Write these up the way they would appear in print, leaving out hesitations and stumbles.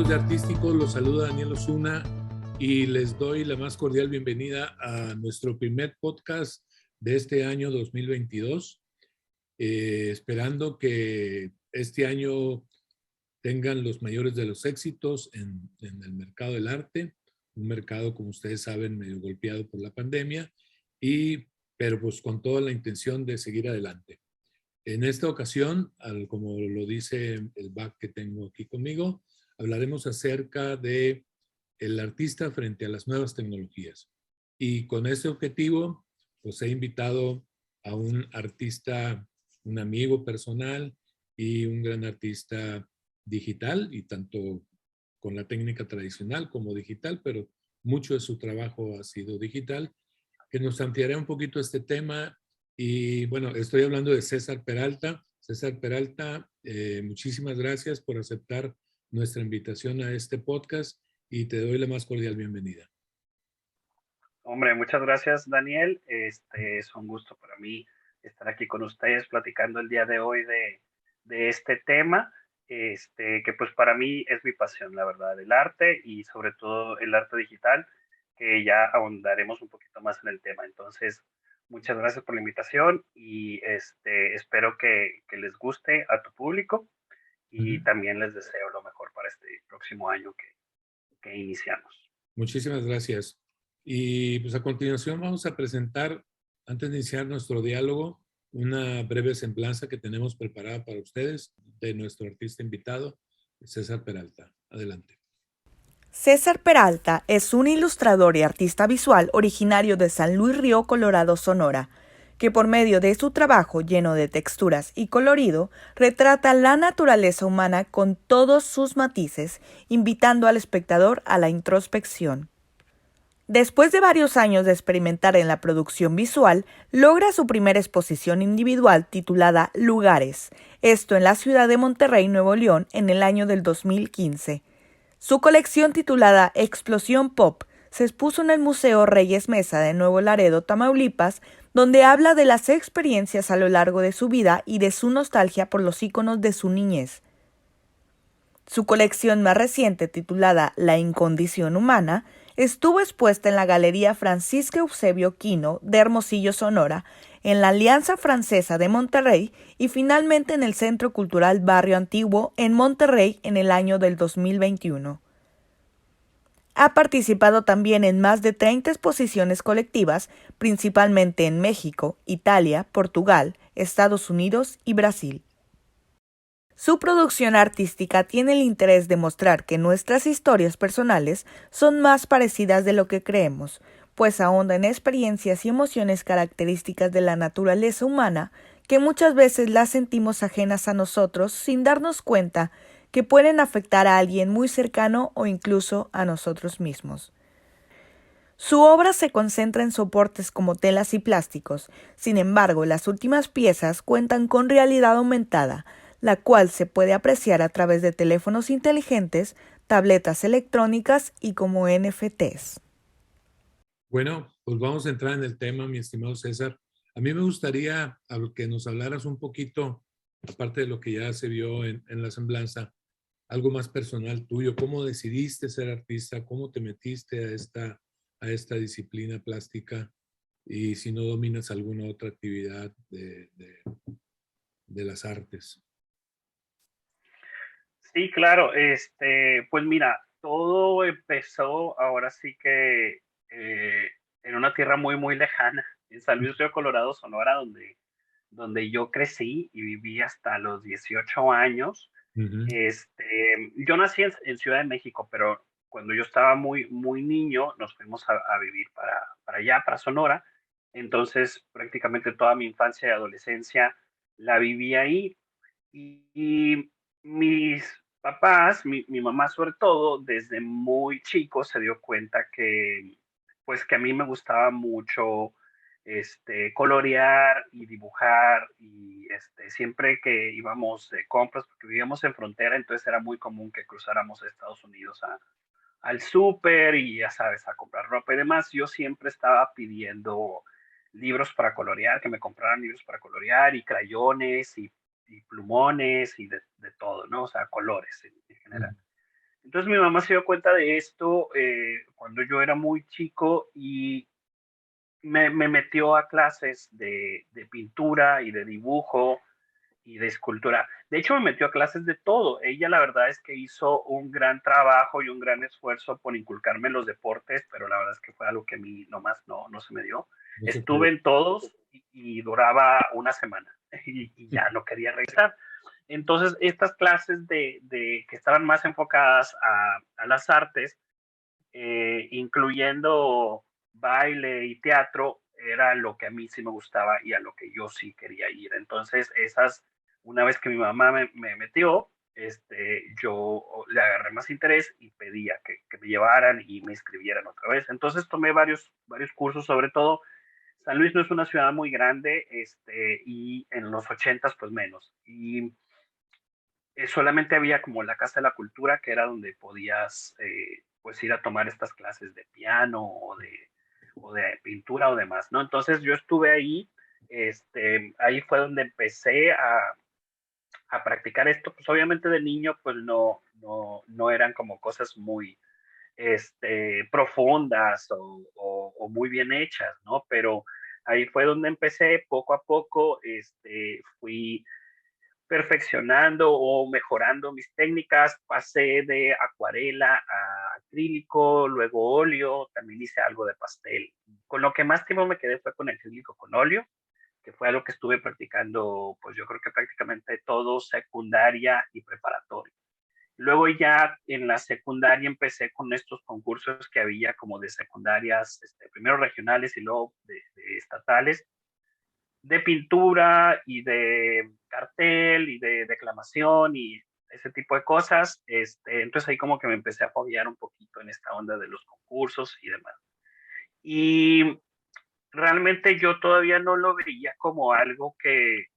amigos de Artístico, los saluda Daniel Osuna y les doy la más cordial bienvenida a nuestro primer podcast de este año 2022, esperando que este año tengan los mayores de los éxitos en el mercado del arte, un mercado, como ustedes saben, medio golpeado por la pandemia, pero pues con toda la intención de seguir adelante. En esta ocasión, como lo dice el back que tengo aquí conmigo, hablaremos acerca de el artista frente a las nuevas tecnologías. Y con ese objetivo, pues he invitado a un artista, un amigo personal y un gran artista digital, y tanto con la técnica tradicional como digital, pero mucho de su trabajo ha sido digital, que nos ampliará un poquito este tema. Y bueno, estoy hablando de César Peralta. César Peralta, muchísimas gracias por aceptar nuestra invitación a este podcast y te doy la más cordial bienvenida. Hombre, muchas gracias, Daniel. Es un gusto para mí estar aquí con ustedes platicando el día de hoy de este tema, que pues para mí es mi pasión, la verdad, el arte y sobre todo el arte digital, que ya ahondaremos un poquito más en el tema. Entonces, muchas gracias por la invitación y espero que les guste a tu público y también les deseo lo mejor para este próximo año que iniciamos. Muchísimas gracias. Y pues a continuación vamos a presentar, antes de iniciar nuestro diálogo, una breve semblanza que tenemos preparada para ustedes de nuestro artista invitado, César Peralta. Adelante. César Peralta es un ilustrador y artista visual originario de San Luis Río Colorado, Sonora, que por medio de su trabajo lleno de texturas y colorido retrata la naturaleza humana con todos sus matices, invitando al espectador a la introspección. Después de varios años de experimentar en la producción visual, logra su primera exposición individual titulada Lugares, esto en la ciudad de Monterrey, Nuevo León, en el año del 2015. Su colección titulada Explosión Pop se expuso en el Museo Reyes Mesa de Nuevo Laredo, Tamaulipas, donde habla de las experiencias a lo largo de su vida y de su nostalgia por los íconos de su niñez. Su colección más reciente, titulada La Incondición Humana, estuvo expuesta en la Galería Francisco Eusebio Quino de Hermosillo, Sonora, en la Alianza Francesa de Monterrey y finalmente en el Centro Cultural Barrio Antiguo en Monterrey en el año del 2021. Ha participado también en más de 30 exposiciones colectivas, principalmente en México, Italia, Portugal, Estados Unidos y Brasil. Su producción artística tiene el interés de mostrar que nuestras historias personales son más parecidas de lo que creemos, pues ahonda en experiencias y emociones características de la naturaleza humana que muchas veces las sentimos ajenas a nosotros sin darnos cuenta que pueden afectar a alguien muy cercano o incluso a nosotros mismos. Su obra se concentra en soportes como telas y plásticos, sin embargo, las últimas piezas cuentan con realidad aumentada, la cual se puede apreciar a través de teléfonos inteligentes, tabletas electrónicas y como NFTs. Bueno, pues vamos a entrar en el tema, mi estimado César. A mí me gustaría que nos hablaras un poquito, aparte de lo que ya se vio en la semblanza, algo más personal tuyo. ¿Cómo decidiste ser artista? ¿Cómo te metiste a esta disciplina plástica? Y si no dominas alguna otra actividad de las artes. Sí, claro. Pues mira, todo empezó ahora sí que en una tierra muy, muy lejana, en San Luis Río Colorado, Sonora, donde yo crecí y viví hasta los 18 años. Uh-huh. Yo nací en Ciudad de México, pero cuando yo estaba muy, muy niño, nos fuimos a vivir para allá, para Sonora. Entonces, prácticamente toda mi infancia y adolescencia la viví ahí. Y mis papás, mi mamá sobre todo, desde muy chico se dio cuenta pues que a mí me gustaba mucho colorear y dibujar y siempre que íbamos de compras, porque vivíamos en frontera, entonces era muy común que cruzáramos a Estados Unidos al súper y ya sabes, a comprar ropa y demás, yo siempre estaba pidiendo libros para colorear, que me compraran libros para colorear y crayones y plumones y de todo, ¿no? O sea, colores en general. Entonces mi mamá se dio cuenta de esto cuando yo era muy chico y me metió a clases de pintura y de dibujo y de escultura. De hecho, me metió a clases de todo. Ella, la verdad es que hizo un gran trabajo y un gran esfuerzo por inculcarme los deportes, pero la verdad es que fue algo que a mí nomás no se me dio. No se Estuve puede. en todos y duraba una semana y ya no quería regresar. Entonces, estas clases que estaban más enfocadas a las artes, incluyendo baile y teatro, era lo que a mí sí me gustaba y a lo que yo sí quería ir. Entonces, una vez que mi mamá me metió, yo le agarré más interés y pedía que me llevaran y me inscribieran otra vez. Entonces tomé varios cursos, sobre todo. San Luis no es una ciudad muy grande, y en los 80 pues menos. Y solamente había como la Casa de la Cultura, que era donde podías pues ir a tomar estas clases de piano o de pintura o demás, ¿no? Entonces yo estuve ahí, ahí fue donde empecé a practicar esto. Pues obviamente de niño pues no eran como cosas muy profundas o muy bien hechas, ¿no? Pero ahí fue donde empecé poco a poco, fui perfeccionando o mejorando mis técnicas. Pasé de acuarela a acrílico, luego óleo, también hice algo de pastel. Con lo que más tiempo me quedé fue con el acrílico con óleo, que fue algo que estuve practicando, pues yo creo que prácticamente todo secundaria y preparatoria. Luego ya en la secundaria empecé con estos concursos que había como de secundarias, primero regionales y luego de estatales, de pintura y de cartel y de declamación y ese tipo de cosas. Entonces ahí como que me empecé a apoyar un poquito en esta onda de los concursos y demás. Y realmente yo todavía no lo veía como algo que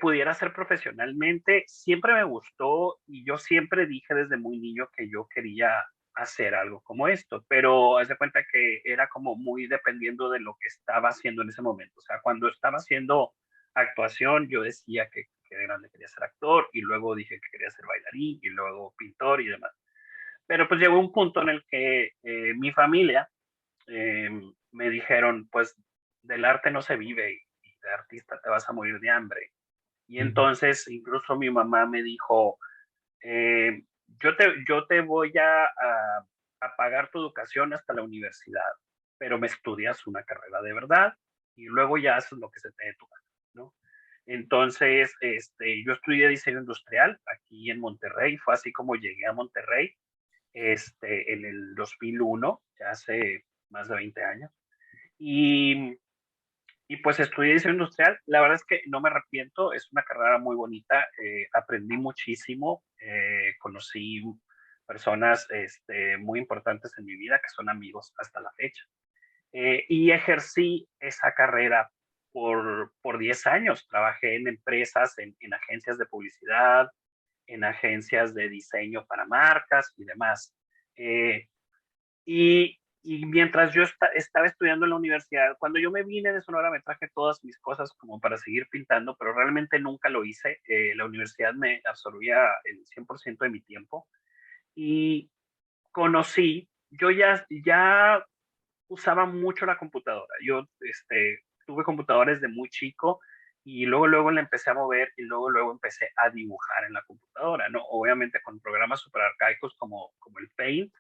pudiera hacer profesionalmente. Siempre me gustó y yo siempre dije desde muy niño que yo quería hacer algo como esto, pero haz de cuenta que era como muy dependiendo de lo que estaba haciendo en ese momento. O sea, cuando estaba haciendo actuación, yo decía que de grande quería ser actor y luego dije que quería ser bailarín y luego pintor y demás. Pero pues llegó un punto en el que mi familia eh, me dijeron, pues del arte no se vive y de artista te vas a morir de hambre. Y Ujú. entonces incluso mi mamá me dijo, eh, yo te voy a pagar tu educación hasta la universidad, pero me estudias una carrera de verdad y luego ya haces lo que se te dé tu gana, ¿no? Entonces, yo estudié diseño industrial aquí en Monterrey. Fue así como llegué a Monterrey, en el 2001, ya hace más de 20 años. Y pues estudié diseño industrial. La verdad es que no me arrepiento, es una carrera muy bonita. Aprendí muchísimo, conocí personas muy importantes en mi vida que son amigos hasta la fecha. Y ejercí esa carrera por 10 años. Trabajé en empresas, en agencias de publicidad, en agencias de diseño para marcas y demás. Eh, y mientras yo estaba estudiando en la universidad, cuando yo me vine de Sonora me traje todas mis cosas como para seguir pintando, pero realmente nunca lo hice. La universidad me absorbía el 100% de mi tiempo y yo ya usaba mucho la computadora. Yo tuve computadores de muy chico y luego la empecé a mover y luego empecé a dibujar en la computadora, ¿no? Obviamente con programas súper arcaicos como el Paint.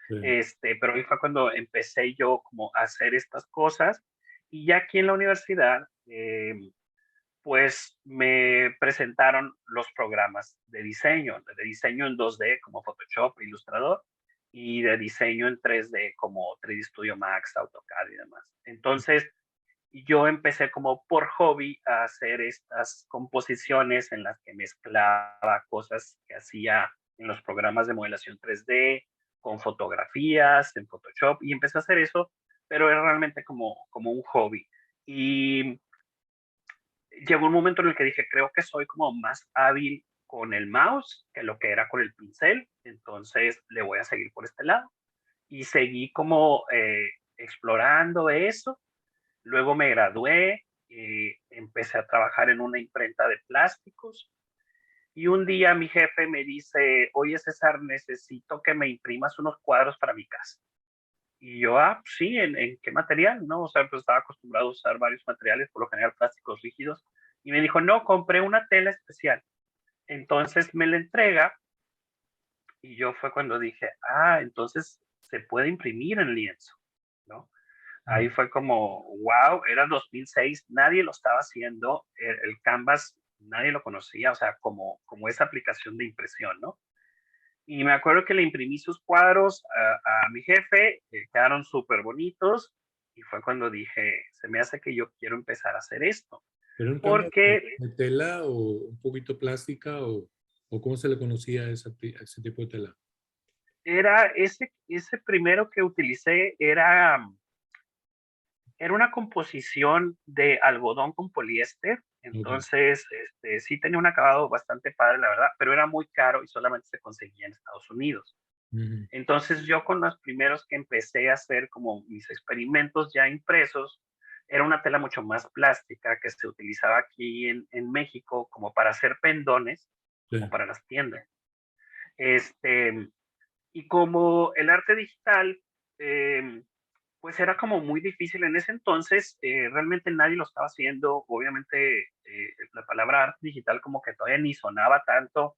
Sí. Pero ahí fue cuando empecé yo como a hacer estas cosas. Y ya aquí en la universidad, pues me presentaron los programas de diseño en 2D como Photoshop, Illustrator, y de diseño en 3D como 3D Studio Max, AutoCAD y demás. Entonces, yo empecé como por hobby a hacer estas composiciones en las que mezclaba cosas que hacía en los programas de modelación 3D con fotografías en Photoshop y empecé a hacer eso, pero era realmente como un hobby. Y llegó un momento en el que dije, creo que soy como más hábil con el mouse que lo que era con el pincel, entonces le voy a seguir por este lado. Y seguí como explorando eso. Luego me gradué, empecé a trabajar en una imprenta de plásticos Y un día mi jefe me dice, oye César, necesito que me imprimas unos cuadros para mi casa. Y yo, pues sí, ¿en qué material? ¿No? O sea, pues estaba acostumbrado a usar varios materiales, por lo general plásticos rígidos. Y me dijo, no, compré una tela especial. Entonces me la entrega y yo fue cuando dije, entonces se puede imprimir en lienzo, ¿no? Ahí fue como, wow, era 2006, nadie lo estaba haciendo, el Canvas nadie lo conocía, o sea, como esa aplicación de impresión, ¿no? Y me acuerdo que le imprimí sus cuadros a mi jefe, quedaron súper bonitos, y fue cuando dije, se me hace que yo quiero empezar a hacer esto, ¿Pero un cambio porque de tela o un poquito plástica o cómo se le conocía a ese tipo de tela? era ese primero que utilicé, era una composición de algodón con poliéster, Ok. entonces sí tenía un acabado bastante padre, la verdad, pero era muy caro y solamente se conseguía en Estados Unidos. Ujú. Entonces yo con los primeros que empecé a hacer como mis experimentos ya impresos, era una tela mucho más plástica que se utilizaba aquí en México como para hacer pendones, Sí. como para las tiendas. Este, y como el arte digital, eh, pues era como muy difícil en ese entonces, realmente nadie lo estaba haciendo, obviamente la palabra arte digital como que todavía ni sonaba tanto,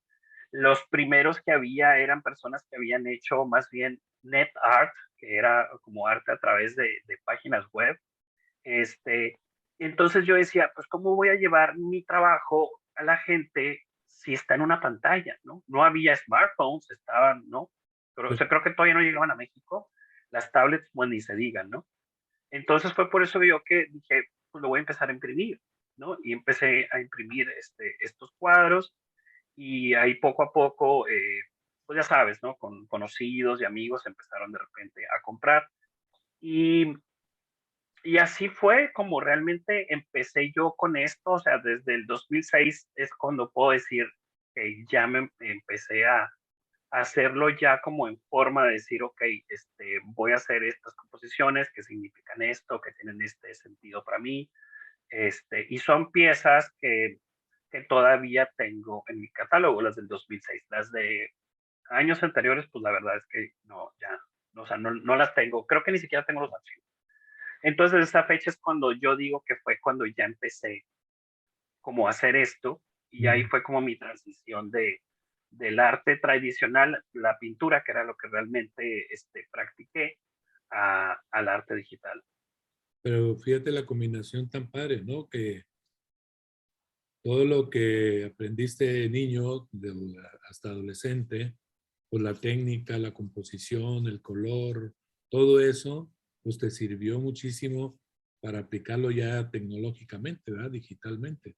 los primeros que había eran personas que habían hecho más bien net art, que era como arte a través de páginas web, este, entonces yo decía, pues cómo voy a llevar mi trabajo a la gente si está en una pantalla, ¿no? No había smartphones, estaban, ¿no? Pero, o Sí. sea, creo que todavía no llegaban a México, las tablets, bueno, ni se digan, ¿no? Entonces fue por eso yo que dije, pues lo voy a empezar a imprimir, ¿no? Y empecé a imprimir estos cuadros y ahí poco a poco, pues ya sabes, ¿no? Con conocidos y amigos empezaron de repente a comprar. Y, y así fue como realmente empecé yo con esto, o sea, desde el 2006 es cuando puedo decir que ya me empecé a hacerlo ya como en forma de decir, ok, voy a hacer estas composiciones que significan esto, que tienen este sentido para mí, y son piezas que todavía tengo en mi catálogo, las del 2006, las de años anteriores, pues la verdad es que no, ya, o sea, no las tengo, creo que ni siquiera tengo los archivos. Entonces, esa fecha es cuando yo digo que fue cuando ya empecé como a hacer esto, y ahí Ujú. fue como mi transición del arte tradicional, la pintura, que era lo que realmente practiqué, al arte digital. Pero fíjate la combinación tan padre, ¿no? Que todo lo que aprendiste de niño hasta adolescente, pues la técnica, la composición, el color, todo eso, pues te sirvió muchísimo para aplicarlo ya tecnológicamente, ¿verdad? Digitalmente.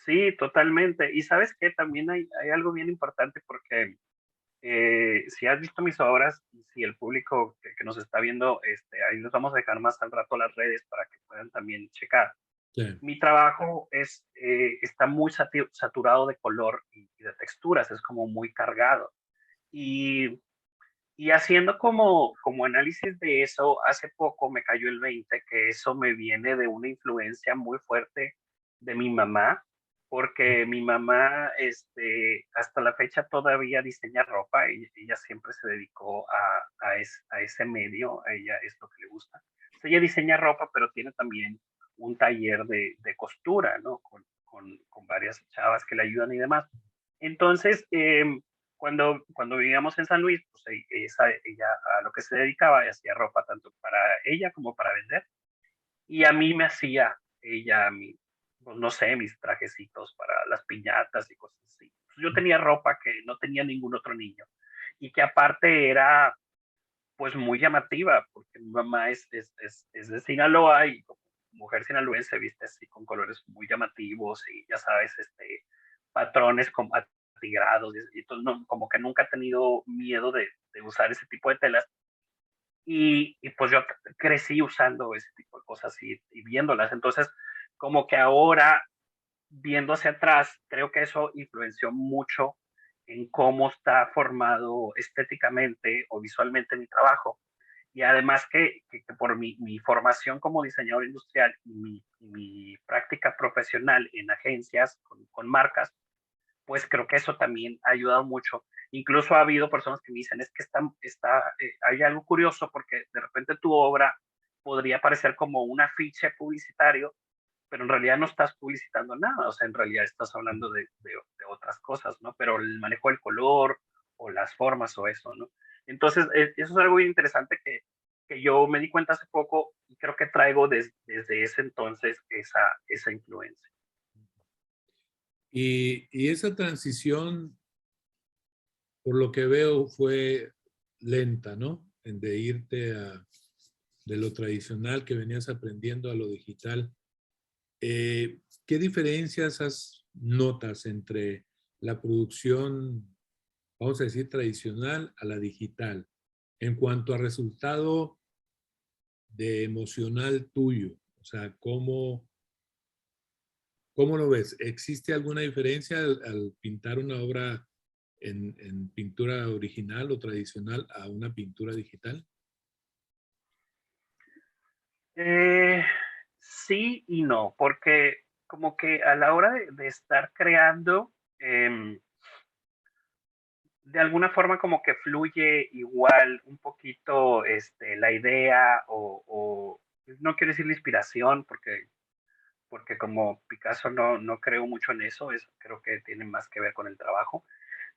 Sí, totalmente. Y sabes que también hay algo bien importante porque si has visto mis obras y si el público que nos está viendo, ahí les vamos a dejar más al rato las redes para que puedan también checar. Sí. Mi trabajo está muy saturado de color y de texturas, es como muy cargado. Y, y haciendo como análisis de eso, hace poco me cayó el 20 que eso me viene de una influencia muy fuerte de mi mamá, porque mi mamá hasta la fecha todavía diseña ropa, y ella siempre se dedicó a ese medio, a ella es lo que le gusta. Entonces, ella diseña ropa, pero tiene también un taller de costura, ¿no? Con varias chavas que le ayudan y demás. Entonces, cuando vivíamos en San Luis, pues ella a lo que se dedicaba, hacía ropa tanto para ella como para vender. Y a mí me hacía ella, pues no sé, mis trajecitos para las piñatas y cosas así. Pues yo tenía ropa que no tenía ningún otro niño y que aparte era pues muy llamativa, porque mi mamá es de Sinaloa y como mujer sinaloense viste así con colores muy llamativos y ya sabes, patrones como atigrados y entonces no, como que nunca he tenido miedo de usar ese tipo de telas y pues yo crecí usando ese tipo de cosas y viéndolas, entonces como que ahora viendo hacia atrás, creo que eso influenció mucho en cómo está formado estéticamente o visualmente mi trabajo. Y además que por mi formación como diseñador industrial y mi práctica profesional en agencias con marcas, pues creo que eso también ha ayudado mucho. Incluso ha habido personas que me dicen, es que hay algo curioso porque de repente tu obra podría parecer como un afiche publicitario, pero en realidad no estás publicitando nada, o sea, en realidad estás hablando de otras cosas, ¿no? Pero el manejo del color o las formas o eso, ¿no? Entonces, eso es algo muy interesante que yo me di cuenta hace poco y creo que traigo desde ese entonces esa influencia. Y esa transición, por lo que veo, fue lenta, ¿no? De irte de lo tradicional que venías aprendiendo a lo digital. ¿Qué diferencias notas entre la producción, vamos a decir, tradicional a la digital, en cuanto a resultado de emocional tuyo? O sea, ¿cómo lo ves? ¿Existe alguna diferencia al pintar una obra en pintura original o tradicional a una pintura digital? Eh, sí y no, porque como que a la hora de estar creando, de alguna forma como que fluye igual un poquito la idea o no quiero decir la inspiración porque como Picasso no creo mucho en eso, creo que tiene más que ver con el trabajo.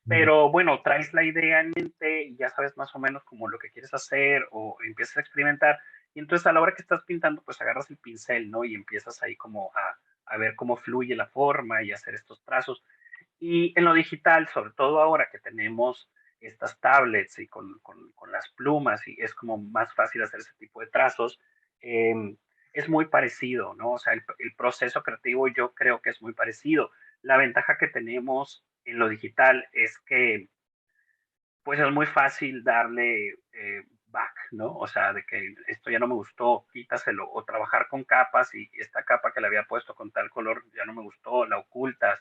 Mm. Pero bueno, traes la idea en mente y ya sabes más o menos como lo que quieres hacer o empiezas a experimentar. Y entonces a la hora que estás pintando, pues agarras el pincel, ¿no? Y empiezas ahí como a ver cómo fluye la forma y hacer estos trazos. Y en lo digital, sobre todo ahora que tenemos estas tablets y con las plumas y es como más fácil hacer ese tipo de trazos, es muy parecido, ¿no? O sea, el proceso creativo yo creo que es muy parecido. La ventaja que tenemos en lo digital es que pues es muy fácil darle back, ¿no? O sea, de que esto ya no me gustó, quítaselo, o trabajar con capas y esta capa que le había puesto con tal color ya no me gustó, la ocultas.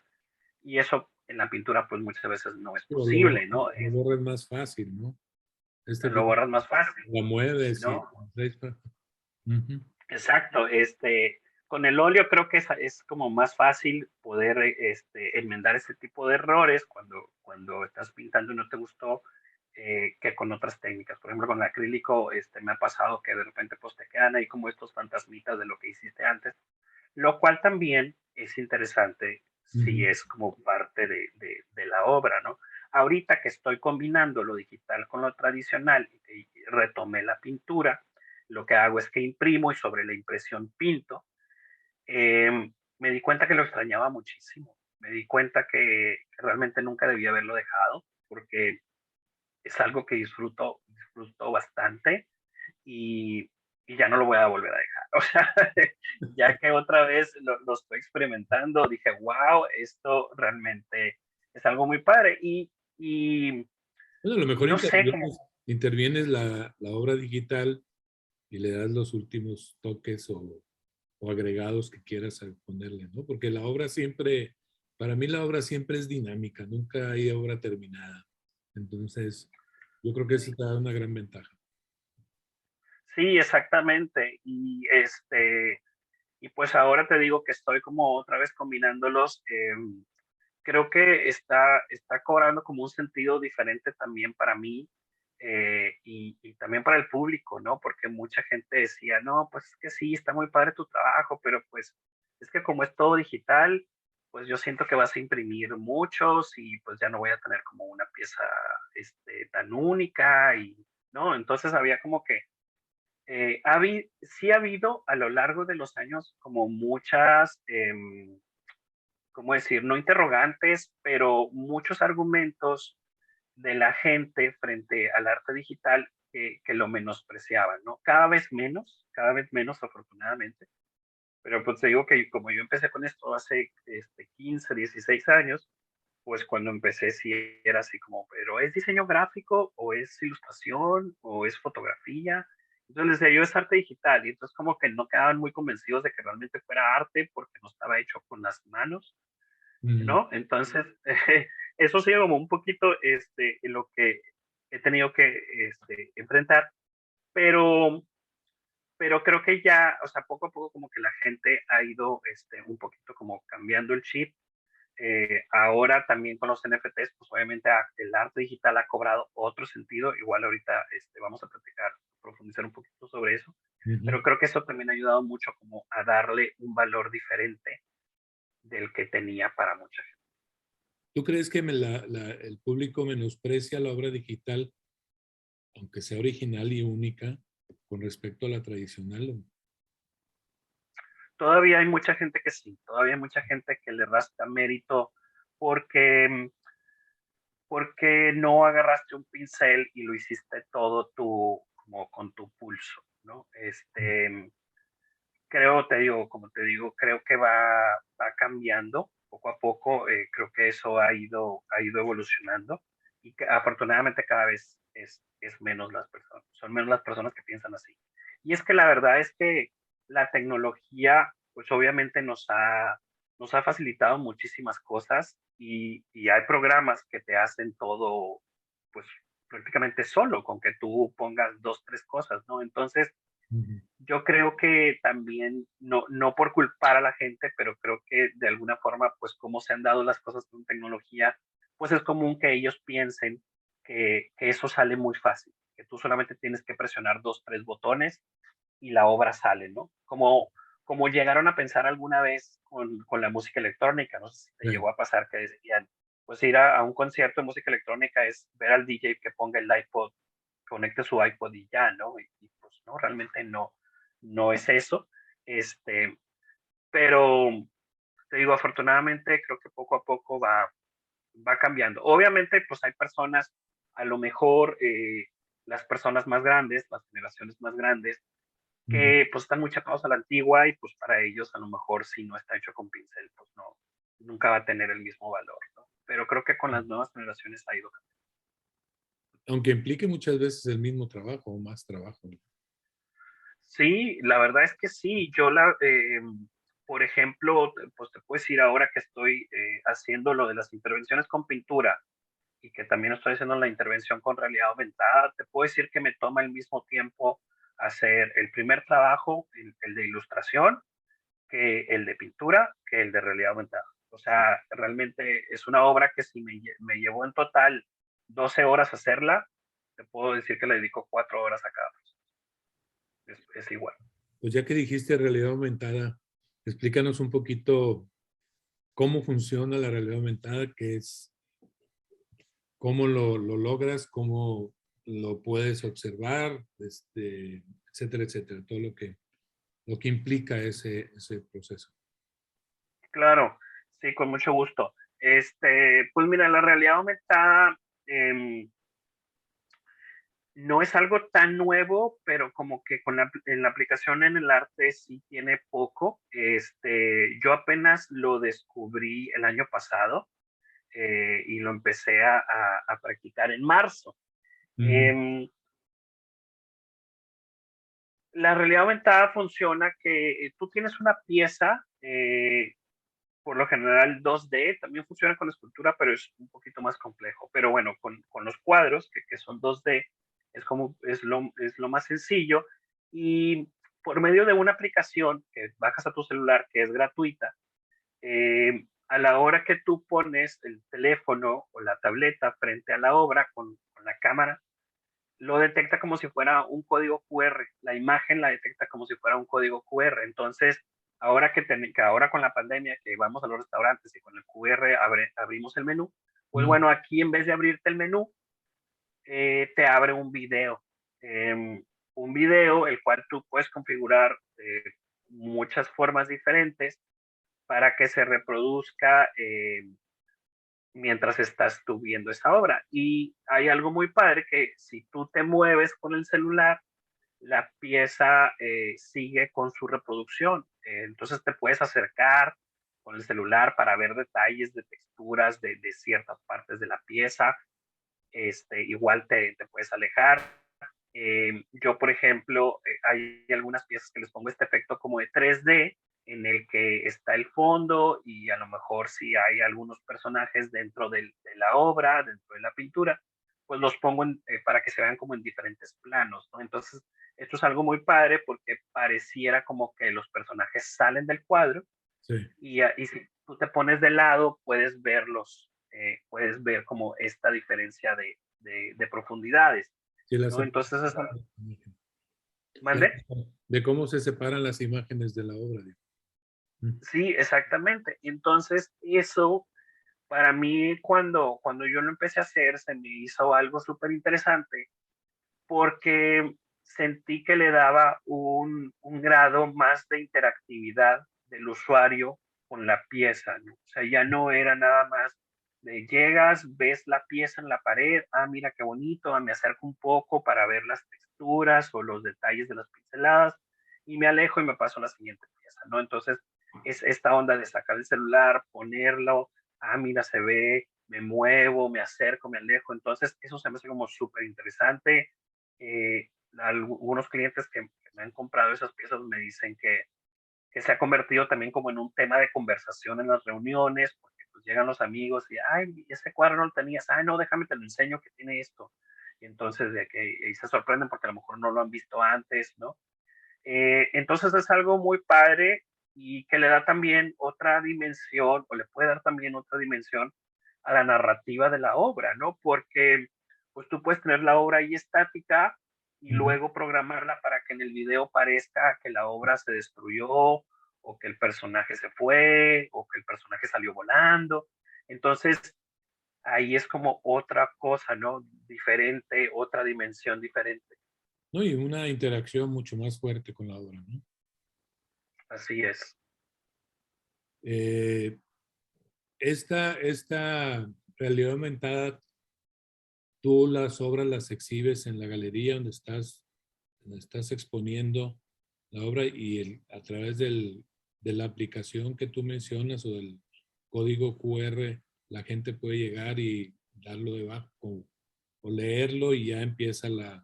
Y eso en la pintura pues muchas veces no es Pero posible, ¿no? lo borras más fácil, ¿no? Este Lo tipo, borras más fácil, la mueves y... ¿no? Ujú. Exacto, con el óleo creo que es como más fácil poder enmendar ese tipo de errores cuando estás pintando y no te gustó que con otras técnicas. Por ejemplo, con el acrílico me ha pasado que de repente pues te quedan ahí como estos fantasmitas de lo que hiciste antes, lo cual también es interesante si Ujú. es como parte de la obra, ¿no? Ahorita que estoy combinando lo digital con lo tradicional y retomé la pintura, lo que hago es que imprimo y sobre la impresión pinto. Me di cuenta que lo extrañaba muchísimo. Me di cuenta que realmente nunca debía haberlo dejado porque es algo que disfruto bastante y, y ya no lo voy a volver a dejar. O sea, ya que otra vez lo estoy experimentando, dije, wow, esto realmente es algo muy padre. Bueno, a lo Y mejor no sé cómo. intervienes la obra digital y le das los últimos toques o agregados que quieras ponerle, ¿no? Porque la obra siempre, para mí la obra siempre es dinámica, nunca hay obra terminada. Entonces, yo creo que eso te da una gran ventaja. Sí, exactamente. Y pues ahora te digo que estoy como otra vez combinándolos. Creo que está cobrando como un sentido diferente también para mí y también para el público, ¿no? Porque mucha gente decía, no, pues es que sí, está muy padre tu trabajo, pero pues es que como es todo digital, pues yo siento que vas a imprimir muchos y pues ya no voy a tener como una pieza tan única y, ¿no? Entonces había como que sí ha habido a lo largo de los años como muchas, ¿cómo decir? No interrogantes, pero muchos argumentos de la gente frente al arte digital que lo menospreciaban, ¿no? Cada vez menos afortunadamente, pero pues te digo que como yo empecé con esto hace 15, 16 años, pues cuando empecé sí era así como, pero ¿es diseño gráfico o es ilustración o es fotografía? Entonces les decía, yo es arte digital y entonces como que no quedaban muy convencidos de que realmente fuera arte porque no estaba hecho con las manos, Mm. ¿no? Entonces, eso ha sido como un poquito en lo que he tenido que enfrentar, pero, pero creo que ya, o sea, poco a poco como que la gente ha ido un poquito como cambiando el chip ahora también con los NFTs, pues obviamente el arte digital ha cobrado otro sentido. Igual ahorita vamos a platicar, profundizar un poquito sobre eso. Ujú. Pero creo que eso también ha ayudado mucho como a darle un valor diferente del que tenía para mucha gente. ¿Tú crees que el público menosprecia la obra digital, aunque sea original y única, con respecto a la tradicional? Todavía hay mucha gente que sí, todavía hay mucha gente que le rasca mérito porque, porque no agarraste un pincel y lo hiciste todo tú, como con tu pulso, ¿no? Creo, te digo, como te digo, creo que va cambiando poco a poco. Creo que eso ha ido evolucionando y que afortunadamente cada vez es menos las personas, son menos las personas que piensan así. Y es que la verdad es que la tecnología, pues obviamente nos ha facilitado muchísimas cosas y hay programas que te hacen todo, pues prácticamente solo, con que tú pongas dos, tres cosas, ¿no? Entonces, Ujú. yo creo que también, no por culpar a la gente, pero creo que de alguna forma, pues como se han dado las cosas con tecnología, pues es común que ellos piensen que eso sale muy fácil, que tú solamente tienes que presionar dos, tres botones y la obra sale, ¿no? Como llegaron a pensar alguna vez con la música electrónica, no sé si te Sí. llegó a pasar que decían, pues ir a un concierto de música electrónica es ver al DJ que ponga el iPod, conecte su iPod y ya, ¿no? Y pues no, realmente no es eso. Este, pero te digo, afortunadamente creo que poco a poco va cambiando. Obviamente, pues hay personas, a lo mejor las personas más grandes, las generaciones más grandes, Ujú. que pues están muy chapados a la antigua y pues para ellos a lo mejor si no está hecho con pincel, pues no, nunca va a tener el mismo valor, ¿no? Pero creo que con las nuevas generaciones ha ido cambiando. Aunque implique muchas veces el mismo trabajo o más trabajo. Sí, la verdad es que sí. Por ejemplo, pues te puedo decir ahora que estoy haciendo lo de las intervenciones con pintura y que también estoy haciendo la intervención con realidad aumentada, te puedo decir que me toma el mismo tiempo hacer el primer trabajo, el de ilustración, que el de pintura, que el de realidad aumentada. O sea, realmente es una obra que si me llevó en total 12 horas hacerla, te puedo decir que le dedico 4 horas a cada proceso. Es igual. Pues ya que dijiste realidad aumentada, explícanos un poquito cómo funciona la realidad aumentada, qué es, cómo lo logras, cómo lo puedes observar, etcétera, etcétera, todo lo que implica ese proceso. Claro, sí, con mucho gusto. Pues mira, la realidad aumentada no es algo tan nuevo, pero como que en la aplicación en el arte sí tiene poco. Yo apenas lo descubrí el año pasado y lo empecé a practicar en marzo. Ujú. Em, la realidad aumentada funciona que tú tienes una pieza, por lo general 2D, también funciona con escultura, pero es un poquito más complejo. Pero bueno, con los cuadros, que son 2D, es lo más sencillo. Y por medio de una aplicación que bajas a tu celular, que es gratuita, a la hora que tú pones el teléfono o la tableta frente a la obra con la cámara, lo detecta como si fuera un código QR. La imagen la detecta como si fuera un código QR. Entonces, que ahora con la pandemia que vamos a los restaurantes y con el QR abrimos el menú, pues Mm. bueno, aquí en vez de abrirte el menú, te abre un video el cual tú puedes configurar muchas formas diferentes para que se reproduzca mientras estás tú viendo esa obra. Y hay algo muy padre que si tú te mueves con el celular, la pieza sigue con su reproducción. Entonces te puedes acercar con el celular para ver detalles de texturas de ciertas partes de la pieza. Igual te puedes alejar. Yo, por ejemplo, hay algunas piezas que les pongo este efecto como de 3D, en el que está el fondo y a lo mejor si hay algunos personajes dentro de la obra, dentro de la pintura, pues los pongo para que se vean como en diferentes planos, ¿no? Entonces, esto es algo muy padre porque pareciera como que los personajes salen del cuadro Sí. y tú te pones de lado, puedes ver como esta diferencia de profundidades, Sí, ¿no? Entonces, ¿mande? de cómo se separan las imágenes de la obra. Sí, exactamente. Entonces, eso para mí, cuando yo lo empecé a hacer, se me hizo algo súper interesante porque sentí que le daba un grado más de interactividad del usuario con la pieza, ¿no? O sea, ya no era nada más de llegas, ves la pieza en la pared, ah, mira qué bonito, ah, me acerco un poco para ver las texturas o los detalles de las pinceladas y me alejo y me paso a la siguiente pieza, ¿no? Entonces, es esta onda de sacar el celular, ponerlo, ah, mira, se ve, me muevo, me acerco, me alejo, entonces eso se me hace como súper interesante. Algunos clientes que me han comprado esas piezas me dicen que se ha convertido también como en un tema de conversación en las reuniones, porque pues llegan los amigos y, ay, ese cuadro no lo tenías, ay, no, déjame te lo enseño que tiene esto. Y entonces y se sorprenden porque a lo mejor no lo han visto antes, ¿no? Entonces es algo muy padre y que le da también otra dimensión, o le puede dar también otra dimensión a la narrativa de la obra, ¿no? Porque pues tú puedes tener la obra ahí estática y luego programarla para que en el video parezca que la obra se destruyó o que el personaje se fue o que el personaje salió volando. Entonces ahí es como otra cosa, ¿no? Diferente, otra dimensión diferente. ¿No? Y una interacción mucho más fuerte con la obra, ¿no? Así es. Eh, esta realidad aumentada, tú las obras las exhibes en la galería donde estás exponiendo la obra y a través de la aplicación que tú mencionas o del código QR, la gente puede llegar y darlo debajo o leerlo y ya empieza la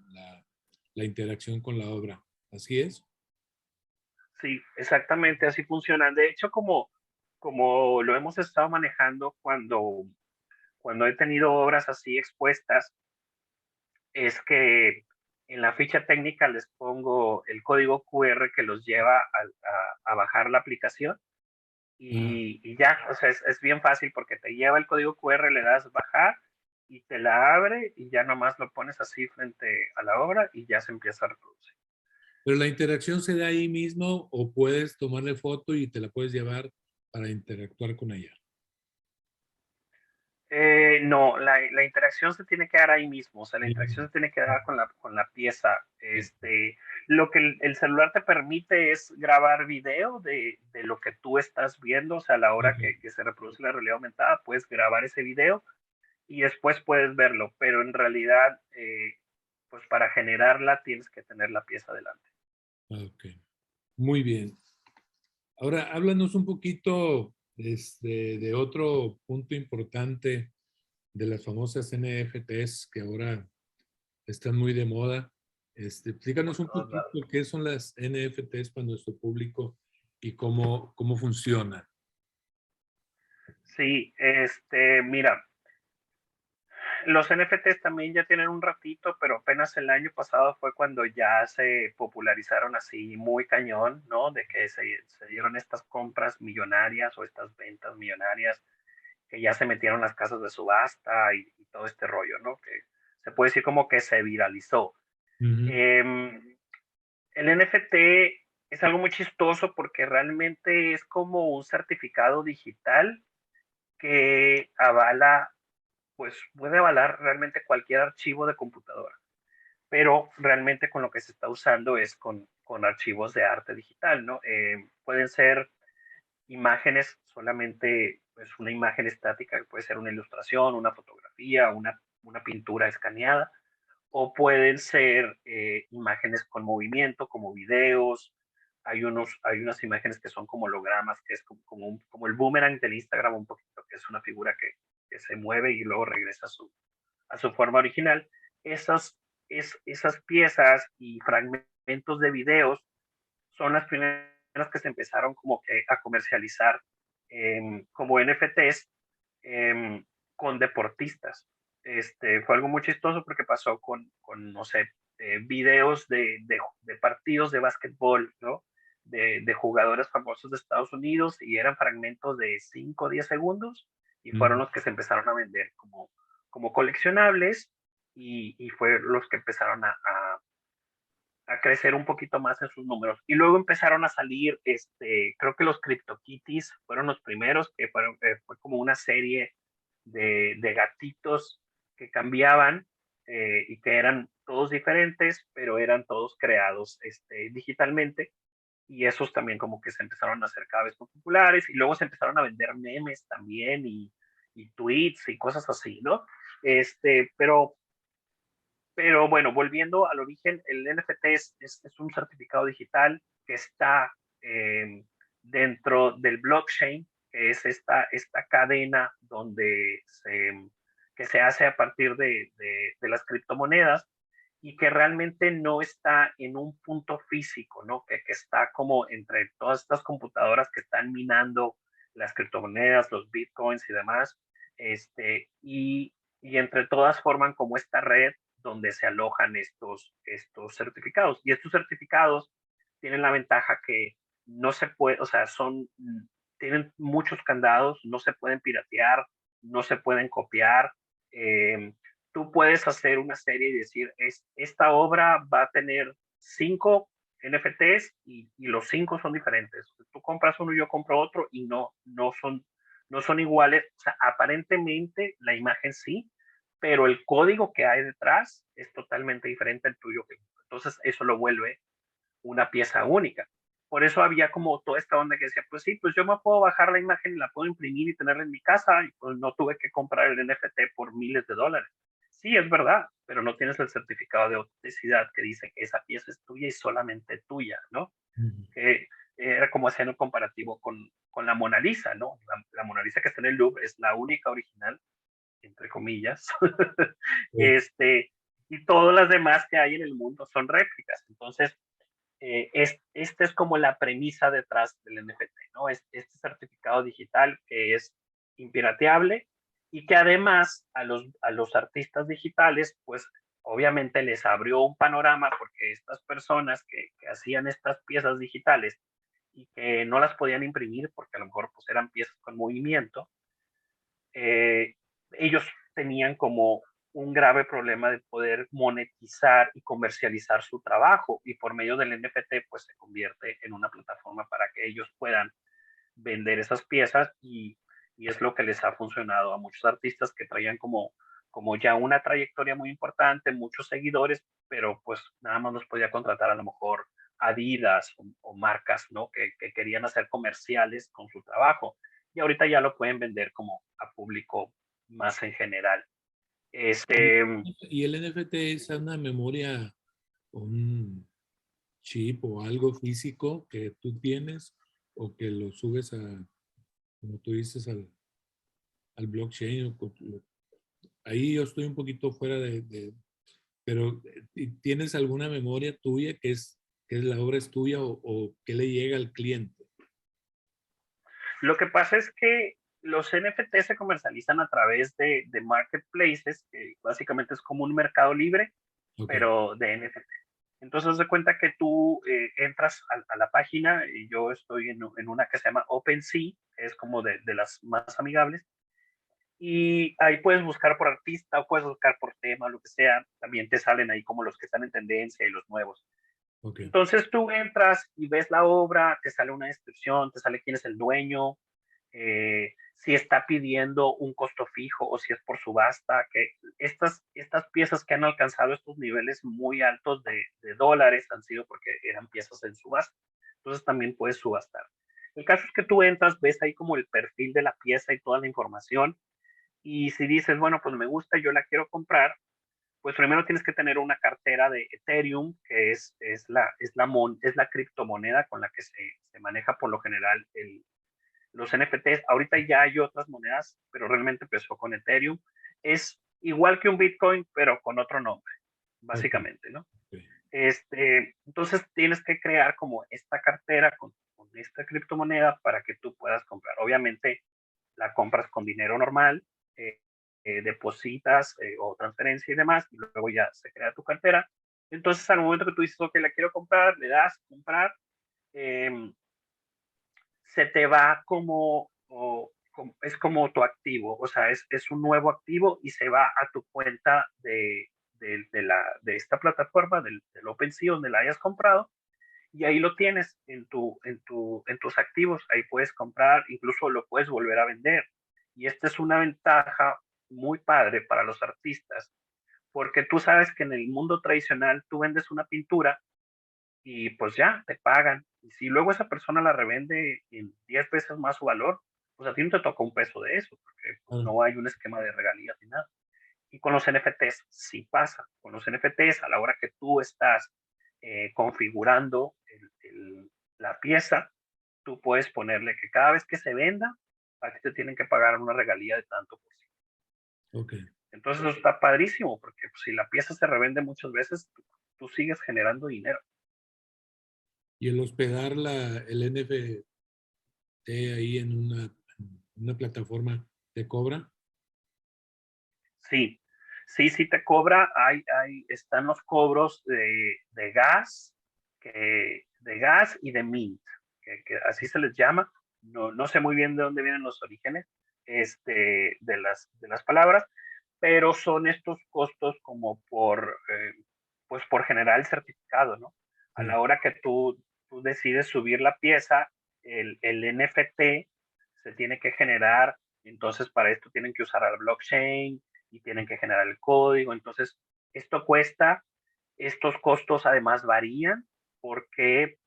interacción con la obra. ¿Así es? Sí, exactamente así funcionan. De hecho, como lo hemos estado manejando cuando he tenido obras así expuestas, es que en la ficha técnica les pongo el código QR que los lleva a bajar la aplicación Ah, y ya, o sea, es bien fácil porque te lleva el código QR, le das bajar y te la abre y ya nomás lo pones así frente a la obra y ya se empieza a reproducir. pero la interacción se da ahí mismo o puedes tomarle foto y te la puedes llevar para interactuar con ella. No, la interacción se tiene que dar ahí mismo, o sea, la Ahí interacción mismo. se tiene que dar con la pieza. Ok. Lo que el celular te permite es grabar video de lo que tú estás viendo, o sea, a la hora Ok. que se reproduce la realidad aumentada, puedes grabar ese video y después puedes verlo, pero en realidad, pues para generarla tienes que tener la pieza delante. Ok. Muy bien. Ahora, háblanos un poquito de otro punto importante de las famosas NFTs que ahora están muy de moda. Por Explícanos un todos poquito lados. qué son las NFTs para nuestro público y cómo funciona. Sí, mira, los NFTs también ya tienen un ratito, pero apenas el año pasado fue cuando ya se popularizaron así muy cañón, ¿no? De que se dieron estas compras millonarias o estas ventas millonarias, que ya se metieron las casas de subasta y todo este rollo, ¿no? Que se puede decir como que se viralizó. Ujú. El NFT es algo muy chistoso porque realmente es como un certificado digital que avala, pues puede avalar realmente cualquier archivo de computadora, pero realmente con lo que se está usando es con archivos de arte digital, ¿no? Pueden ser imágenes, solamente pues una imagen estática, que puede ser una ilustración, una fotografía, una pintura escaneada, o pueden ser imágenes con movimiento, como videos. Hay unas imágenes que son como hologramas, que es como el boomerang del Instagram un poquito, que es una figura que se mueve y luego regresa a su forma original. Esas, esas piezas y fragmentos de videos son las primeras que se empezaron como que a comercializar como NFTs con deportistas. Fue algo muy chistoso porque pasó no sé, videos de partidos de básquetbol, ¿no? de jugadores famosos de Estados Unidos y eran fragmentos de 5 o 10 segundos y fueron Mm. los que se empezaron a vender como coleccionables y fue los que empezaron a crecer un poquito más en sus números. Y luego empezaron a salir, creo que los CryptoKitties fueron los primeros, que fue como una serie de gatitos que cambiaban y que eran todos diferentes, pero eran todos creados digitalmente. Y esos también como que se empezaron a hacer cada vez más populares y luego se empezaron a vender memes también y tweets y cosas así, ¿no? Pero bueno, volviendo al origen, el NFT es un certificado digital que está eh, dentro del blockchain, que es esta cadena que se hace a partir de las criptomonedas y que realmente no está en un punto físico, ¿no? Que está como entre todas estas computadoras que están minando las criptomonedas, los bitcoins y demás, y entre todas forman como esta red donde se alojan estos certificados. Y estos certificados tienen la ventaja que no se puede, o sea, tienen muchos candados, no se pueden piratear, no se pueden copiar. Tú puedes hacer una serie y decir, esta obra va a tener 5 NFTs y los 5 son diferentes. Tú compras uno y yo compro otro y no son iguales. O sea, aparentemente la imagen sí, pero el código que hay detrás es totalmente diferente al tuyo. Entonces, eso lo vuelve una pieza única. Por eso había como toda esta onda que decía, pues sí, pues yo me puedo bajar la imagen y la puedo imprimir y tenerla en mi casa y pues no tuve que comprar el NFT por miles de dólares. Sí, es verdad, pero no tienes el certificado de autenticidad que dice que esa pieza es tuya y solamente tuya, ¿no? Mm. Que era como hacer un comparativo con la Mona Lisa, ¿no? La Mona Lisa que está en el Louvre es la única original, entre comillas, Sí. y todas las demás que hay en el mundo son réplicas. Entonces, esta es como la premisa detrás del NFT, ¿no? Este certificado digital que es impirateable y que además a los artistas digitales, pues obviamente les abrió un panorama porque estas personas que hacían estas piezas digitales y que no las podían imprimir porque a lo mejor pues eran piezas con movimiento, ellos tenían como un grave problema de poder monetizar y comercializar su trabajo y por medio del NFT pues se convierte en una plataforma para que ellos puedan vender esas piezas y es lo que les ha funcionado a muchos artistas que traían como ya una trayectoria muy importante, muchos seguidores, pero pues nada más los podía contratar a lo mejor Adidas o marcas, ¿no? Que querían hacer comerciales con su trabajo y ahorita ya lo pueden vender como a público más en general. Y Este, y el NFT es una memoria, un chip o algo físico que tú tienes o que lo subes como tú dices, al blockchain. Ahí yo estoy un poquito fuera pero ¿tienes alguna memoria tuya que es la obra es tuya o que le llega al cliente? lo que pasa es que los NFT se comercializan a través de marketplaces, que básicamente es como un mercado libre, Ok. pero de NFT. Entonces, se cuenta que tú entras a la página y yo estoy en una que se llama OpenSea, que es como de las más amigables, y ahí puedes buscar por artista o puedes buscar por tema, lo que sea. También te salen ahí como los que están en tendencia y los nuevos. Ok. Entonces tú entras y ves la obra, te sale una descripción, te sale quién es el dueño, si está pidiendo un costo fijo o si es por subasta, que estas piezas que han alcanzado estos niveles muy altos de dólares han sido porque eran piezas en subasta. Entonces también puedes subastar. El caso es que tú entras, ves ahí como el perfil de la pieza y toda la información. Y si dices, bueno, pues me gusta, yo la quiero comprar, pues primero tienes que tener una cartera de Ethereum, que es la criptomoneda con la que se maneja por lo general los NFTs. Ahorita ya hay otras monedas, pero realmente empezó con Ethereum. Es igual que un Bitcoin, pero con otro nombre, Ok. básicamente, ¿no? Ok. Entonces tienes que crear como esta cartera con esta criptomoneda para que tú puedas comprar. Obviamente la compras con dinero normal, eh, depositas o transferencia y demás, y luego ya se crea tu cartera. Entonces, al momento que tú dices, ok, la quiero comprar, le das comprar em, se te va es como tu activo, o sea, es un nuevo activo y se va a tu cuenta de esta plataforma, del OpenSea, donde la hayas comprado, y ahí lo tienes en tus activos, ahí puedes comprar, incluso lo puedes volver a vender. Y esta es una ventaja muy padre para los artistas, porque tú sabes que en el mundo tradicional tú vendes una pintura y pues ya, te pagan. Y si luego esa persona la revende en 10 veces más su valor, pues a ti no te toca un peso de eso, porque pues, Ah, no hay un esquema de regalías ni nada. Y con los NFTs sí pasa. Con los NFTs, a la hora que tú estás configurando la pieza, tú puedes ponerle que cada vez que se venda, a ti te tienen que pagar una regalía de tanto por ciento. ok. Entonces eso está padrísimo, porque pues, si la pieza se revende muchas veces, tú sigues generando dinero. Y el hospedar el NFT ahí en una plataforma te cobra. Sí, sí te cobra. Están los cobros de gas, de gas y de mint, que así se les llama. No sé muy bien de dónde vienen los orígenes de las palabras, pero son estos costos como pues por generar el certificado, ¿no? A Sí, la hora que tú decides subir la pieza, el NFT se tiene que generar, entonces para esto tienen que usar el blockchain y tienen que generar el código, entonces esto cuesta, estos costos además varían porque,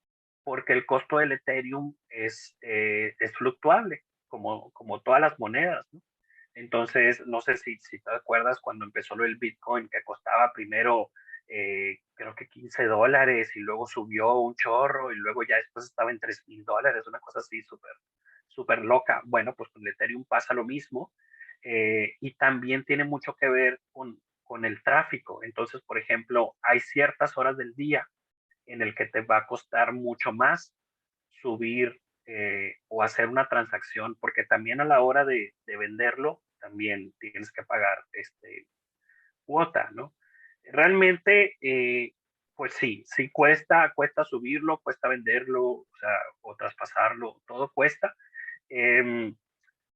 porque el costo del Ethereum es fluctuable, como todas las monedas, ¿no? Entonces, no sé si te acuerdas cuando empezó lo del Bitcoin, que costaba primero, creo que $15, y luego subió un chorro, y luego ya después estaba en $3,000, una cosa así súper loca. Bueno, pues con el Ethereum pasa lo mismo, y también tiene mucho que ver con el tráfico. Entonces, por ejemplo, hay ciertas horas del día en el que te va a costar mucho más subir o hacer una transacción, porque también a la hora de venderlo, también tienes que pagar cuota, ¿no? Realmente, pues sí cuesta subirlo, cuesta venderlo, o sea, o traspasarlo, todo cuesta. Eh,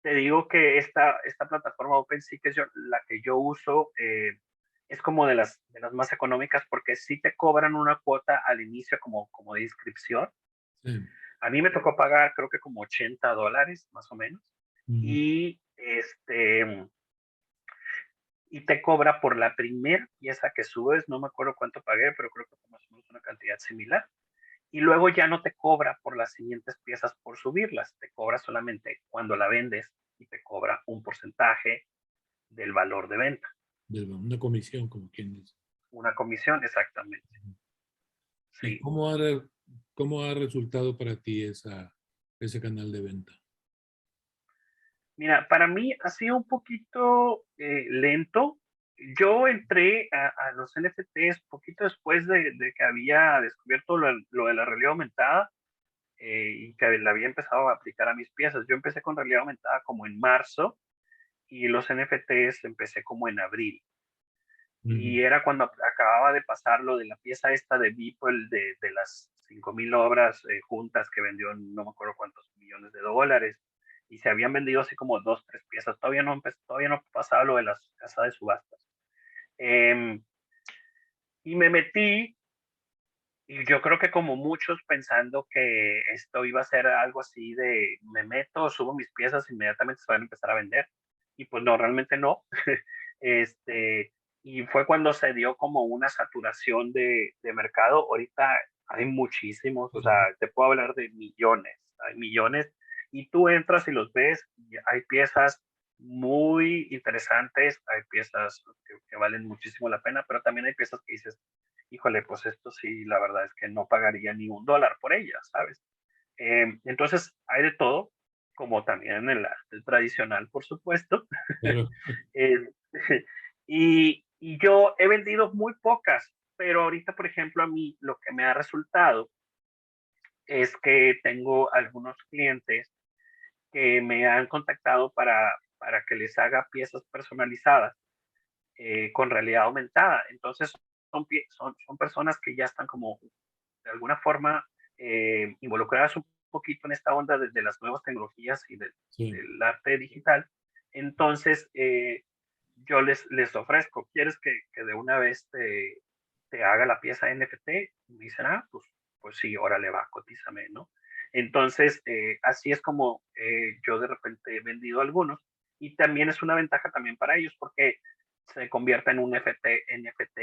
Te digo que esta plataforma OpenSea, que es la que yo uso, es como de las más económicas porque sí te cobran una cuota al inicio como de inscripción. sí. A mí me tocó pagar creo que como $80 más o menos. Mm, Y, y te cobra por la primera pieza que subes, no me acuerdo cuánto pagué, pero creo que fue más o menos una cantidad similar. Y luego ya no te cobra por las siguientes piezas por subirlas, te cobra solamente cuando la vendes y te cobra un porcentaje del valor de venta. una comisión, como quien dice. Una comisión, exactamente. ¿Y Sí. cómo ha resultado para ti ese canal de venta? Mira, para mí ha sido un poquito lento. Yo entré a los NFTs poquito después de que había descubierto lo de la realidad aumentada, y que la había empezado a aplicar a mis piezas. Yo empecé con realidad aumentada como en marzo y los NFTs empecé como en abril. Ujú. Y era cuando acababa de pasar lo de la pieza esta de Beeple de las 5,000 obras juntas que vendió no me acuerdo cuántos millones de dólares, y se habían vendido así como dos, tres piezas. Todavía no pasaba lo de las casas de subastas. Eh, y me metí, y yo creo que como muchos pensando que esto iba a ser algo así de me meto, subo mis piezas, inmediatamente se van a empezar a vender. Y pues no, realmente no. este, y fue cuando se dio como una saturación de mercado. Ahorita hay muchísimos, o sea, te puedo hablar de millones, hay millones, y tú entras y los ves, y hay piezas muy interesantes, hay piezas que valen muchísimo la pena, pero también hay piezas que dices, híjole, pues esto sí, la verdad es que no pagaría ni $1 por ellas, ¿sabes? Entonces, hay de todo, como también en el arte tradicional, por supuesto. Pero, Eh, y yo he vendido muy pocas, pero ahorita, por ejemplo, a mí lo que me ha resultado es que tengo algunos clientes que me han contactado para que les haga piezas personalizadas con realidad aumentada. Entonces, son personas que ya están como de alguna forma involucradas un poquito en esta onda de las nuevas tecnologías y Sí, del arte digital. Entonces, yo les ofrezco, ¿quieres que de una vez te haga la pieza NFT? Y me dicen, pues sí, órale va, cotízame, ¿no? Entonces, así es como yo de repente he vendido algunos y también es una ventaja también para ellos porque se convierte en un NFT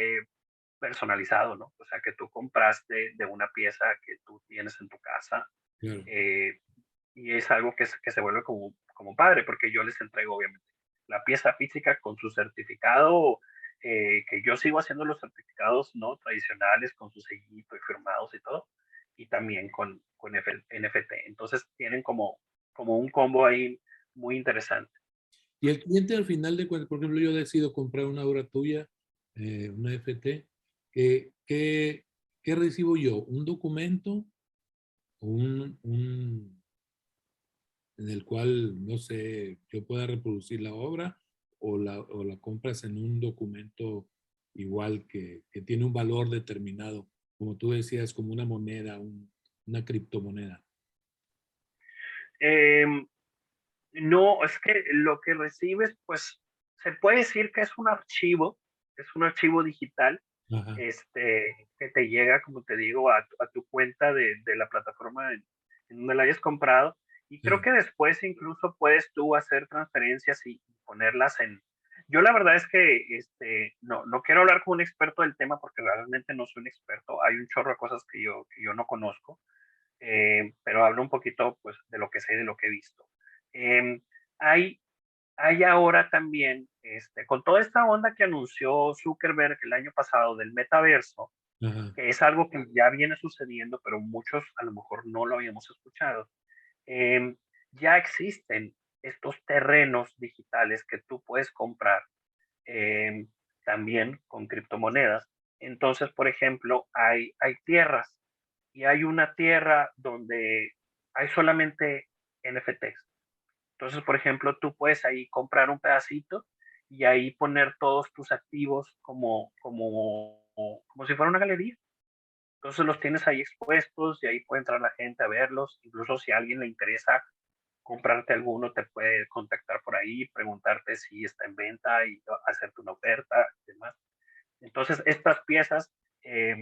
personalizado, ¿no? O sea, que tú compraste de una pieza que tú tienes en tu casa claro. eh, y es algo que se vuelve como padre porque yo les entrego obviamente la pieza física con su certificado, que yo sigo haciendo los certificados no tradicionales con su sellito y firmados y todo, y también con NFT. Entonces tienen como un combo ahí muy interesante. Y el cliente al final de cuentas, por ejemplo, yo decido comprar una obra tuya, una FT, ¿qué, qué recibo yo? ¿Un documento o en el cual, no sé, yo pueda reproducir la obra o la compras en un documento igual que tiene un valor determinado, como tú decías, como una moneda, una criptomoneda? Eh, no, es que lo que recibes, pues se puede decir que es un archivo digital Ajá, que te llega, como te digo, a tu cuenta de la plataforma en donde la hayas comprado. Y creo sí, que después incluso puedes tú hacer transferencias y ponerlas en... Yo la verdad es que no quiero hablar con un experto del tema porque realmente no soy un experto. Hay un chorro de cosas que yo no conozco, pero hablo un poquito pues, de lo que sé y de lo que he visto. Eh, hay hay ahora también, con toda esta onda que anunció Zuckerberg el año pasado del metaverso, ajá, que es algo que ya viene sucediendo, pero muchos a lo mejor no lo habíamos escuchado, eh, ya existen estos terrenos digitales que tú puedes comprar eh, también con criptomonedas. Entonces, por ejemplo, hay tierras y hay una tierra donde hay solamente NFTs. Entonces, por ejemplo, tú puedes ahí comprar un pedacito y ahí poner todos tus activos como si fuera una galería. Entonces los tienes ahí expuestos y ahí puede entrar la gente a verlos. Incluso si a alguien le interesa comprarte alguno, te puede contactar por ahí, preguntarte si está en venta y hacerte una oferta y demás. Entonces, estas piezas, eh,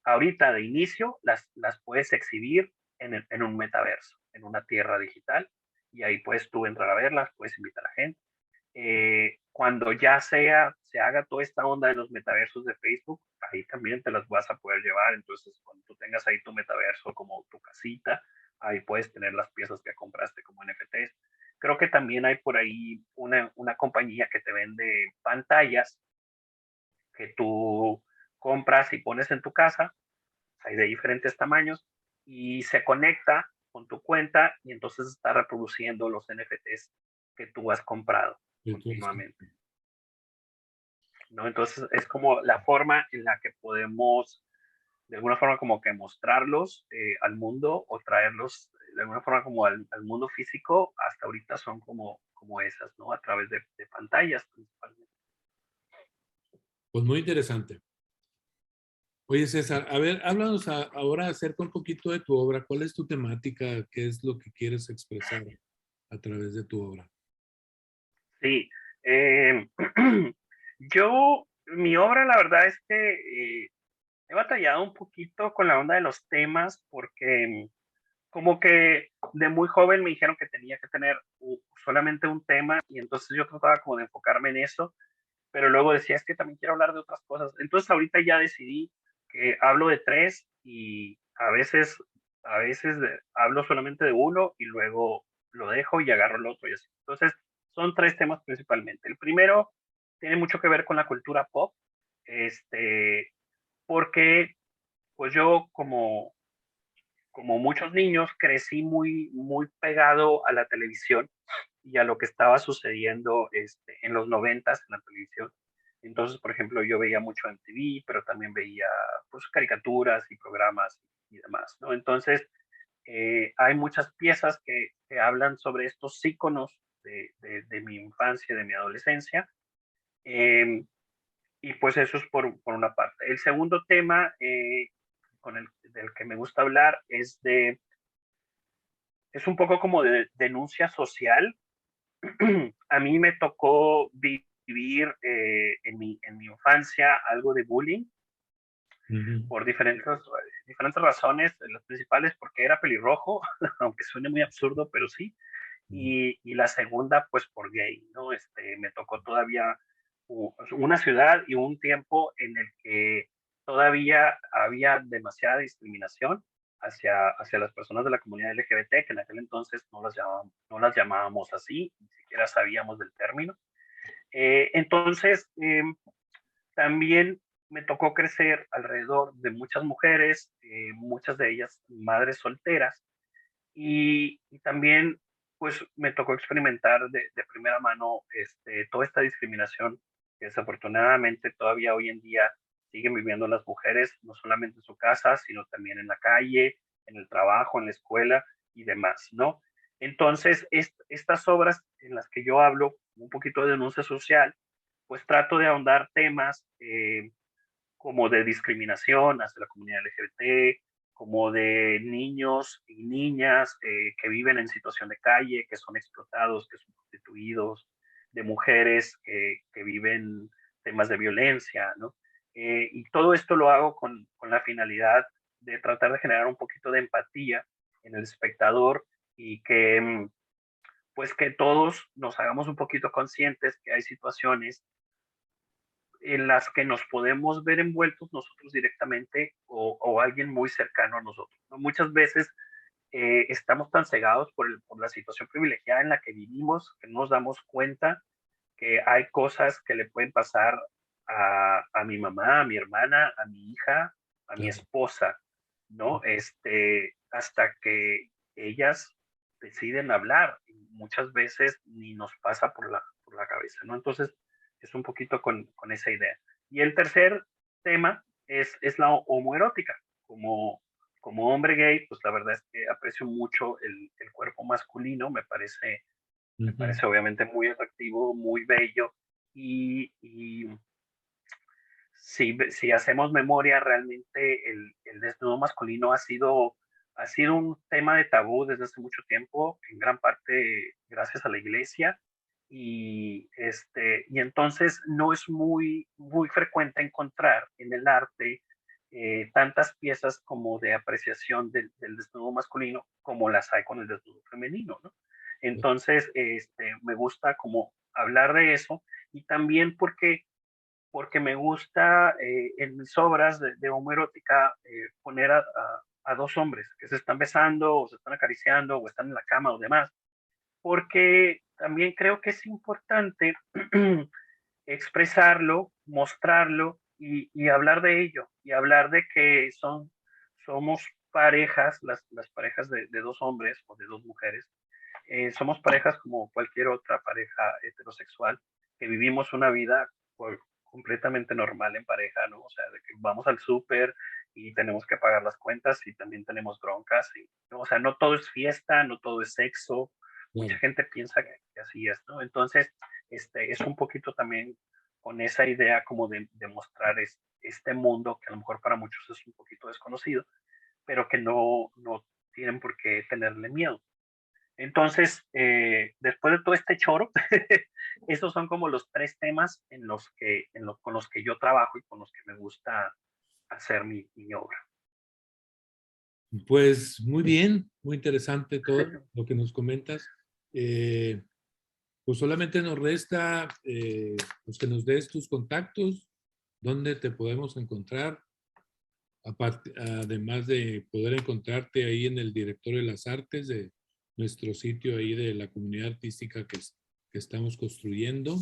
ahorita de inicio, las puedes exhibir en un metaverso, en una tierra digital, y ahí puedes tú entrar a verlas, puedes invitar a gente. Cuando ya se haga toda esta onda de los metaversos de Facebook, ahí también te las vas a poder llevar. Entonces, cuando tú tengas ahí tu metaverso como tu casita, ahí puedes tener las piezas que compraste como NFTs. Creo que también hay por ahí una compañía que te vende pantallas que tú compras y pones en tu casa, hay de diferentes tamaños, y se conecta con tu cuenta y entonces está reproduciendo los NFTs que tú has comprado entonces, continuamente, ¿no? Entonces es como la forma en la que podemos, de alguna forma, como que mostrarlos al mundo o traerlos de alguna forma como al mundo físico, hasta ahorita son como esas, ¿no? A través de pantallas principalmente. pues muy interesante. Oye, César, a ver, háblanos ahora acerca un poquito de tu obra. ¿Cuál es tu temática? ¿Qué es lo que quieres expresar a través de tu obra? Sí, mi obra, la verdad es que he batallado un poquito con la onda de los temas porque como que de muy joven me dijeron que tenía que tener solamente un tema y entonces yo trataba como de enfocarme en eso, pero luego decía, es que también quiero hablar de otras cosas. Entonces ahorita ya decidí que hablo de tres y a veces hablo solamente de uno y luego lo dejo y agarro el otro y así. Entonces son tres temas principalmente. El primero tiene mucho que ver con la cultura pop, porque pues yo como muchos niños crecí muy pegado a la televisión y a lo que estaba sucediendo en los noventas en la televisión. Entonces, por ejemplo, yo veía mucho MTV, pero también veía pues, caricaturas y programas y demás, ¿no? Entonces, hay muchas piezas que hablan sobre estos íconos de mi infancia, de mi adolescencia, eh, y pues eso es por una parte. El segundo tema del que me gusta hablar es un poco como de denuncia social. A mí me tocó vivir en mi infancia algo de bullying por diferentes razones, las principales porque era pelirrojo, aunque suene muy absurdo, pero sí, y la segunda pues por gay, ¿no? Me tocó todavía una ciudad y un tiempo en el que todavía había demasiada discriminación hacia las personas de la comunidad LGBT, que en aquel entonces no las llamábamos así, ni siquiera sabíamos del término. Entonces, también me tocó crecer alrededor de muchas mujeres, muchas de ellas madres solteras, y también pues me tocó experimentar de primera mano toda esta discriminación que desafortunadamente todavía hoy en día siguen viviendo las mujeres, no solamente en su casa, sino también en la calle, en el trabajo, en la escuela y demás, ¿no? Entonces, estas obras en las que yo hablo, un poquito de denuncia social, pues trato de ahondar temas como de discriminación hacia la comunidad LGBT, como de niños y niñas que viven en situación de calle, que son explotados, que son prostituidos, de mujeres que viven temas de violencia, ¿no? Y todo esto lo hago con la finalidad de tratar de generar un poquito de empatía en el espectador y que pues que todos nos hagamos un poquito conscientes que hay situaciones en las que nos podemos ver envueltos nosotros directamente o alguien muy cercano a nosotros, ¿no? Muchas veces estamos tan cegados por la situación privilegiada en la que vivimos que no nos damos cuenta que hay cosas que le pueden pasar a mi mamá, a mi hermana, a mi hija, a mi Claro. esposa, ¿no? Hasta que ellas deciden hablar. Y muchas veces ni nos pasa por la cabeza, ¿no? Entonces, es un poquito con esa idea. Y el tercer tema es la homoerótica. Como hombre gay, pues la verdad es que aprecio mucho el cuerpo masculino, me parece obviamente muy atractivo, muy bello, y si hacemos memoria, realmente el desnudo masculino ha sido un tema de tabú desde hace mucho tiempo, en gran parte gracias a la iglesia, y entonces no es muy frecuente encontrar en el arte tantas piezas como de apreciación del desnudo masculino como las hay con el desnudo femenino, ¿no? Entonces, me gusta como hablar de eso, y también porque me gusta en mis obras de homoerótica poner a dos hombres que se están besando o se están acariciando o están en la cama o demás, porque también creo que es importante expresarlo, mostrarlo y hablar de ello, y hablar de que somos parejas, las parejas de dos hombres o de dos mujeres, somos parejas como cualquier otra pareja heterosexual, que vivimos una vida completamente normal en pareja, ¿no? O sea, de que vamos al súper y tenemos que pagar las cuentas y también tenemos broncas, ¿no? O sea, no todo es fiesta, no todo es sexo. Mucha Claro. gente piensa que así es, ¿no? Entonces, es un poquito también con esa idea como de mostrar este mundo que a lo mejor para muchos es un poquito desconocido, pero que no tienen por qué tenerle miedo. Entonces, después de todo este choro, esos son como los tres temas con los que yo trabajo y con los que me gusta hacer mi obra. Pues muy bien, muy interesante todo lo que nos comentas. Pues solamente nos resta pues que nos des tus contactos, dónde te podemos encontrar, además de poder encontrarte ahí en el Directorio de las Artes de nuestro sitio ahí de la comunidad artística que estamos construyendo,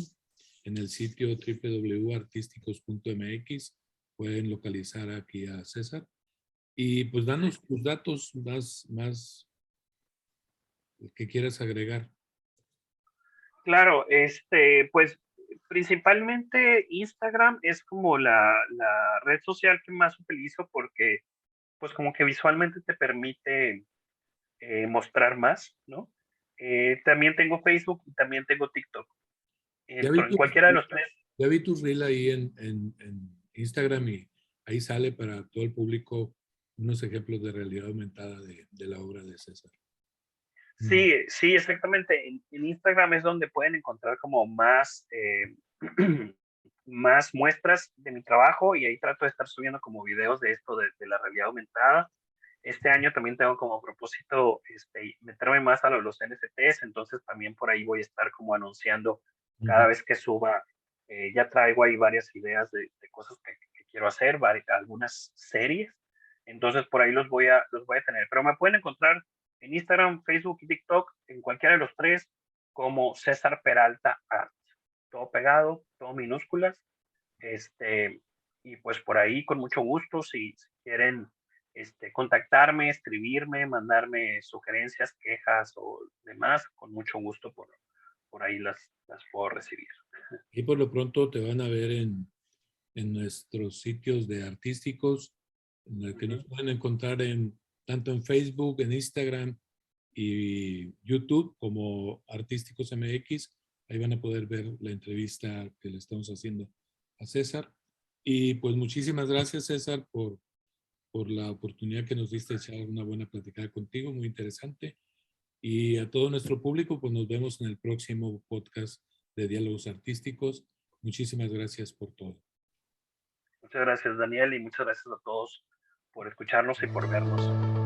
en el sitio www.artisticos.mx. Pueden localizar aquí a César. Y pues danos tus datos más que quieras agregar. Claro, pues principalmente Instagram es como la red social que más utilizo porque pues como que visualmente te permite mostrar más, ¿no? También tengo Facebook y también tengo TikTok. Ya vi En tu, cualquiera de los tres. ya vi tu reel ahí en Instagram y ahí sale para todo el público unos ejemplos de realidad aumentada de la obra de César. Sí, sí, exactamente. En Instagram es donde pueden encontrar como más, más muestras de mi trabajo y ahí trato de estar subiendo como videos de esto de la realidad aumentada. Este año también tengo como propósito meterme más a los NFTs, entonces también por ahí voy a estar como anunciando cada vez que suba. Ya traigo ahí varias ideas de cosas que quiero hacer, algunas series, entonces por ahí los voy a tener. Pero me pueden encontrar en Instagram, Facebook y TikTok, en cualquiera de los tres, como César Peralta Art. Todo pegado, todo minúsculas. Y pues por ahí con mucho gusto, si quieren contactarme, escribirme, mandarme sugerencias, quejas o demás, con mucho gusto por ahí las puedo recibir. Y por lo pronto te van a ver en nuestros sitios de artísticos, en el que nos pueden encontrar tanto en Facebook, en Instagram y YouTube como Artísticos MX. Ahí van a poder ver la entrevista que le estamos haciendo a César. Y pues muchísimas gracias, César, por la oportunidad que nos diste de echar una buena platicada contigo, muy interesante. Y a todo nuestro público, pues nos vemos en el próximo podcast de Diálogos Artísticos. Muchísimas gracias por todo. Muchas gracias, Daniel, y muchas gracias a todos por escucharnos y por vernos.